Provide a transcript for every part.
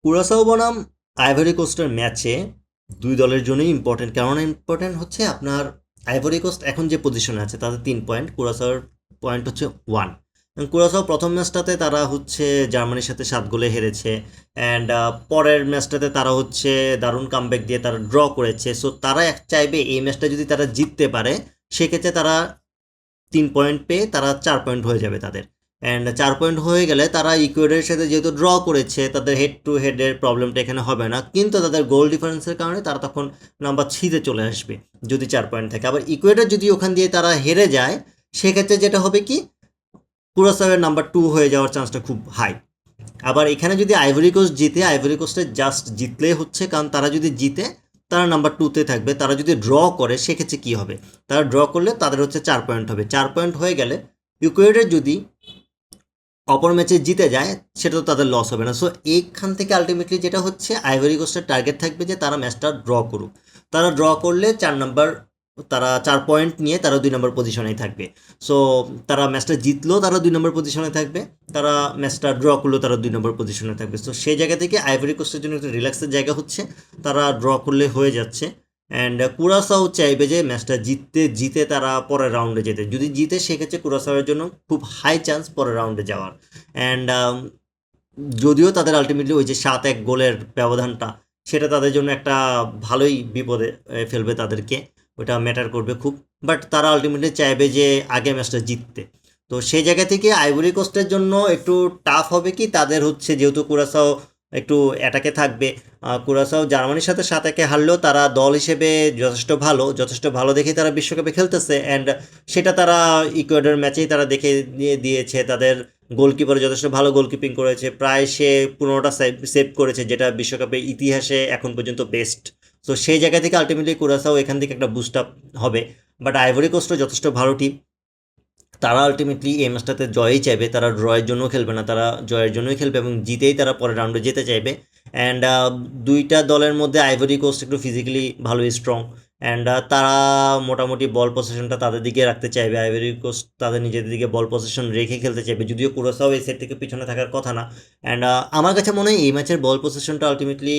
কুরাসাও বনাম আইভরি কোস্টের ম্যাচে দুই দলের জন্যই ইম্পর্টেন্ট। কেননা ইম্পর্টেন্ট হচ্ছে আপনার আইভরি কোস্ট এখন যে পজিশনে আছে তাদের 3 পয়েন্ট, কুরাসাওর পয়েন্ট হচ্ছে 1। কুরাসাও প্রথম ম্যাচটাতে তারা হচ্ছে জার্মানির সাথে 7 গোলে হেরেছে, অ্যান্ড পরের ম্যাচটাতে তারা হচ্ছে দারুণ কামব্যাক দিয়ে তারা ড্র করেছে। সো তারা চাইবে এই ম্যাচটা যদি তারা জিততে পারে, সেক্ষেত্রে তারা 3 পয়েন্ট পেয়ে তারা 4 পয়েন্ট হয়ে যাবে তাদের। অ্যান্ড 4 পয়েন্ট হয়ে গেলে তারা ইকুয়েডরের সাথে যেহেতু ড্র করেছে, তাদের হেড টু হেডের প্রবলেমটা এখানে হবে না, কিন্তু তাদের গোল ডিফারেন্সের কারণে তারা তখন নাম্বার 3-তে চলে আসবে যদি 4 পয়েন্ট থাকে। আবার ইকুয়েডর যদি ওখান দিয়ে তারা হেরে যায়, সেক্ষেত্রে যেটা হবে কি, কুরাসাওয়ের নাম্বার 2 হয়ে যাওয়ার চান্সটা খুব হাই। আবার এখানে যদি আইভরি কোস্ট জিতে, আইভরি কোস্টে জাস্ট জিতলেই হচ্ছে, কারণ তারা যদি জিতে তারা নাম্বার 2-তে থাকবে। তারা যদি ড্র করে সেক্ষেত্রে কী হবে, তারা ড্র করলে তাদের হচ্ছে 4 পয়েন্ট হবে। 4 পয়েন্ট হয়ে গেলে ইকুয়েডর যদি অপর ম্যাচে জিতে যায়, সেটা তো তাদের লস হবে না। সো এইখান থেকে আলটিমেটলি যেটা হচ্ছে, আইভরি কোস্টের টার্গেট থাকবে যে তারা ম্যাচটা ড্র করুক। তারা ড্র করলে 4 নাম্বার, তারা 4 পয়েন্ট নিয়ে তারা 2 নম্বর পজিশনেই থাকবে। সো তারা ম্যাচটা জিতলেও তারা 2 নম্বর পজিশনে থাকবে, তারা ম্যাচটা ড্র করলেও তারা 2 নম্বর পজিশনে থাকবে। সো সেই জায়গা থেকে আইভরি কোস্টের জন্য একটা রিল্যাক্সের জায়গা হচ্ছে, তারা ড্র করলে হয়ে যাচ্ছে। অ্যান্ড কুরাসাও চাইবে যে ম্যাচটা জিতে তারা পরের রাউন্ডে যেতে। যদি জিতে সেক্ষেত্রে কুরাসাওয়ের জন্য খুব হাই চান্স পরের রাউন্ডে যাওয়ার। অ্যান্ড যদিও তাদের আলটিমেটলি ওই যে 7-1 গোলের ব্যবধানটা, সেটা তাদের জন্য একটা ভালোই বিপদে ফেলবে তাদেরকে, ওটা ম্যাটার করবে খুব। বাট তারা আলটিমেটলি চাইবে যে আগে ম্যাচটা জিততে। তো সেই জায়গা থেকে আইভরি কোস্টের জন্য একটু টাফ হবে কি, তাদের হচ্ছে যেহেতু কুরাসাও একটু অ্যাটাকে থাকবে। কুরাসাও জার্মানির সাথে 7-1 হারলেও তারা দল হিসেবে যথেষ্ট ভালো দেখেই তারা বিশ্বকাপে খেলতেছে। অ্যান্ড সেটা তারা ইকুয়েডর ম্যাচেই তারা দেখে নিয়ে দিয়েছে। তাদের গোলকিপার যথেষ্ট ভালো গোলকিপিং করেছে, প্রায় সে 15টা সেভ করেছে, যেটা বিশ্বকাপের ইতিহাসে এখন পর্যন্ত বেস্ট। সো সেই জায়গা থেকে আলটিমেটলি কুরাসাও এখান থেকে একটা বুস্ট আপ হবে। বাট আইভরি কোস্টও যথেষ্ট ভালো টিম, তারা আলটিমেটলি এই ম্যাচটাতে জয়ই চাইবে, তারা ড্রয়ের জন্য খেলবে না, তারা জয়ের জন্যই খেলবে এবং জিতেই তারা পরের রাউন্ডে যেতে চাইবে। অ্যান্ড দুইটা দলের মধ্যে আইভরি কোস্ট একটু ফিজিক্যালি ভালোই স্ট্রং। অ্যান্ড তারা মোটামুটি বল পজিশনটা তাদের দিকে রাখতে চাইবে, আইভরি কোস্ট তাদের নিজেদের দিকে বল পজিশন রেখে খেলতে চাইবে, যদিও কুরাসাও এই সেট থেকে পিছনে থাকার কথা না। অ্যান্ড আমার কাছে মনে হয় এই ম্যাচের বল পজিশনটা আলটিমেটলি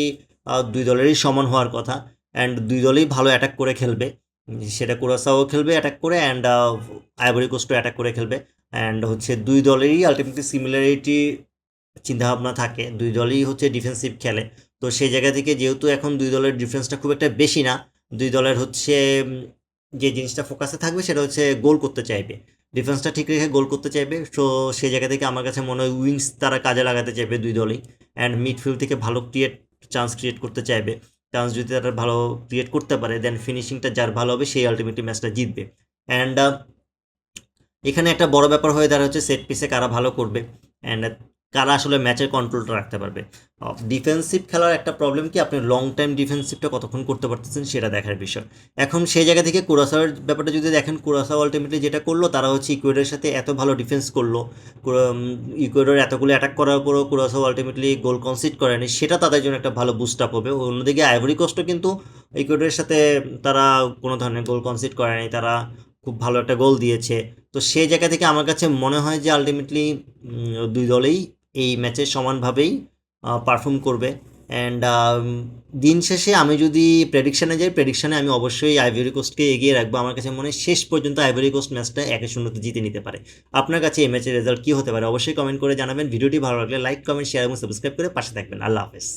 দুই দলেরই সমান হওয়ার কথা। অ্যান্ড দুই দলেই ভালো অ্যাটাক করে খেলবে, সেটা কুরাসাও খেলবে অ্যাটাক করে, অ্যান্ড আইভরি কোস্টও অ্যাটাক করে খেলবে। অ্যান্ড হচ্ছে দুই দলেরই আলটিমেটলি সিমিলারিটি চিন্তাভাবনা থাকে, দুই দলই হচ্ছে ডিফেন্সিভ খেলে। তো সেই জায়গা থেকে যেহেতু এখন দুই দলের ডিফেন্সটা খুব একটা বেশি না, দুই দলের হচ্ছে যে জিনিসটা ফোকাসে থাকবে সেটা হচ্ছে গোল করতে চাইবে, ডিফেন্সটা ঠিক রেখে গোল করতে চাইবে। সো সেই জায়গা থেকে আমার কাছে মনে হয় উইংস তারা কাজে লাগাতে চাইবে দুই দলই। অ্যান্ড মিডফিল্ড থেকে ভালো চান্স ক্রিয়েট করতে চাইবে। চান্স যদি তারা ভালো ক্রিয়েট করতে পারে, দেন ফিনিশিংটা যার ভালো হবে সেই আলটিমেটলি ম্যাচটা জিতবে। অ্যান্ড এখানে একটা বড় ব্যাপার হয়ে দাঁড়া হচ্ছে সেট পিসে কারা ভালো করবে, অ্যান্ড কারা আসলে ম্যাচের কন্ট্রোলটা রাখতে পারবে। ডিফেন্সিভ খেলার একটা প্রবলেম কি, আপনি লং টাইম ডিফেন্সিভটা কতক্ষণ করতে পারতেছেন সেটা দেখার বিষয়। এখন সেই জায়গা থেকে কুরাসাওয়ের ব্যাপারটা যদি দেখেন, কুরাসাও আলটিমেটলি যেটা করলো, তারা হচ্ছে ইকুয়েডরের সাথে এত ভালো ডিফেন্স করলো, ইকুয়েডর এতগুলো অ্যাটাক করার পরও কুরাসাও আলটিমেটলি গোল কনসিড করেনি, সেটা তাদের জন্য একটা ভালো বুস্ট আপ হবে। অন্যদিকে আইভরি কোস্টও কিন্তু ইকুয়েডরের সাথে তারা কোনো ধরনের গোল কনসিড করেনি, তারা খুব ভালো একটা গোল দিয়েছে। তো সেই জায়গা থেকে আমার কাছে মনে হয় যে আলটিমেটলি দুই দলেই এই ম্যাচে সমানভাবেই পারফর্ম করবে। অ্যান্ড দিন শেষে আমি যদি প্রেডিকশানে যাই, প্রেডিকশানে আমি অবশ্যই আইভরি কোস্টকে এগিয়ে রাখবো। আমার কাছে মনে হয় শেষ পর্যন্ত আইভরি কোস্ট ম্যাচটা 1-0 জিতে নিতে পারে। আপনার কাছে এই ম্যাচের রেজাল্ট কী হতে পারে অবশ্যই কমেন্ট করে জানাবেন। ভিডিওটি ভালো লাগলে লাইক, কমেন্ট, শেয়ার এবং সাবস্ক্রাইব করে পাশে থাকবেন। আল্লাহ হাফেজ।